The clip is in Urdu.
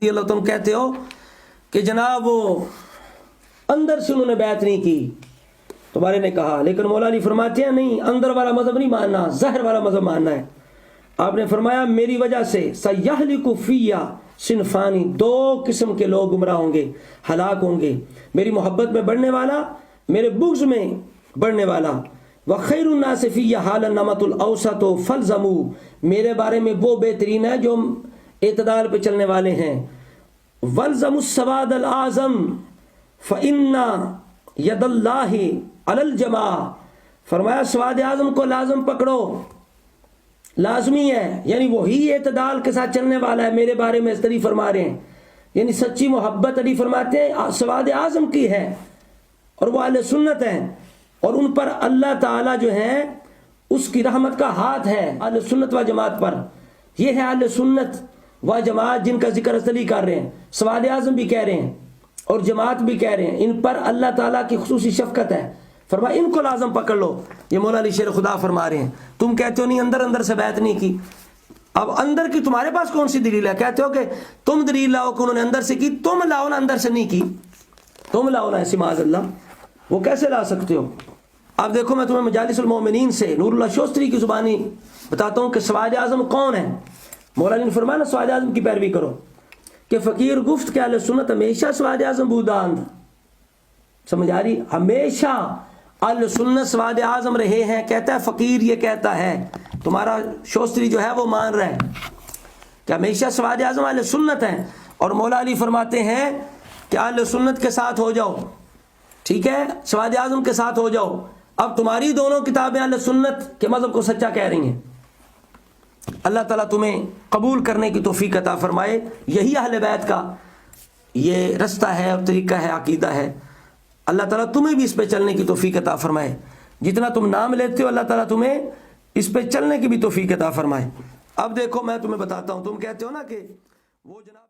تم کہتے ہو کہ جناب وہ اندر سے انہوں نے بیعت نہیں کی تمہارے نے کہا، لیکن مولا علی فرماتے ہیں نہیں، اندر والا مذہب نہیں ماننا، ظاہر والا مذہب ماننا ہے۔ آپ نے فرمایا میری وجہ سے سیہلک فیہ صنفانی، دو قسم کے لوگ گمراہ ہوں گے، ہلاک ہوں گے، میری محبت میں بڑھنے والا، میرے بغض میں بڑھنے والا۔ وخیر الناس فیہ حالا نمط الاوسط فالزموا، میرے بارے میں وہ بہترین ہے جو اعتدال پہ چلنے والے ہیں۔ والزموا السواد الاعظم فإن ید اللہ علی الجماع، فرمایا سواد اعظم کو لازم پکڑو، لازمی ہے، یعنی وہی اعتدال کے ساتھ چلنے والا ہے۔ میرے بارے میں اس طرح فرما رہے ہیں، یعنی سچی محبت علی فرماتے ہیں سواد اعظم کی ہے، اور وہ اہل سنت ہیں، اور ان پر اللہ تعالیٰ جو ہے اس کی رحمت کا ہاتھ ہے اہل سنت و جماعت پر۔ یہ ہے اہل سنت و جماعت جن کا ذکر اصلی کر رہے ہیں، سواد اعظم بھی کہہ رہے ہیں اور جماعت بھی کہہ رہے ہیں، ان پر اللہ تعالیٰ کی خصوصی شفقت ہے۔ فرمایا ان کو لازم پکڑ لو، یہ مولا علی شیر خدا فرما رہے ہیں۔ تم کہتے ہو نہیں اندر سے بیعت نہیں کی، اب اندر کی تمہارے پاس کون سی دلیل ہے؟ کہتے ہو کہ تم دلیل لاؤ کہ انہوں نے اندر سے کی، تم لاؤ نا اندر سے نہیں کی، تم لاؤ نا، ایسی معاذ اللہ وہ کیسے لا سکتے ہو؟ اب دیکھو میں تمہیں مجالس المومنین سے نور اللہ شوستری کی زبانی بتاتا ہوں کہ سواد اعظم کون ہے۔ مولا علی نے فرمایا نا سواد اعظم کی پیروی کرو، کہ فقیر گفت کہ اہل سنت ہمیشہ سواد اعظم بوداند، سمجھ آ رہی؟ ہمیشہ اہل سنت سواد اعظم رہے ہیں، کہتا ہے فقیر، یہ کہتا ہے تمہارا شوستری جو ہے وہ مان رہا ہے کہ ہمیشہ سواد اعظم اہل سنت ہیں، اور مولا علی فرماتے ہیں کہ اہل سنت کے ساتھ ہو جاؤ، ٹھیک ہے، سواد اعظم کے ساتھ ہو جاؤ۔ اب تمہاری دونوں کتابیں اہل سنت کے مذہب کو سچا کہہ رہی ہیں۔ اللہ تعالیٰ تمہیں قبول کرنے کی توفیق عطا فرمائے۔ یہی اہل بیت کا یہ رستہ ہے اور طریقہ ہے، عقیدہ ہے۔ اللہ تعالیٰ تمہیں بھی اس پہ چلنے کی توفیق عطا فرمائے، جتنا تم نام لیتے ہو اللہ تعالیٰ تمہیں اس پہ چلنے کی بھی توفیق عطا فرمائے۔ اب دیکھو میں تمہیں بتاتا ہوں، تم کہتے ہو نا کہ وہ جناب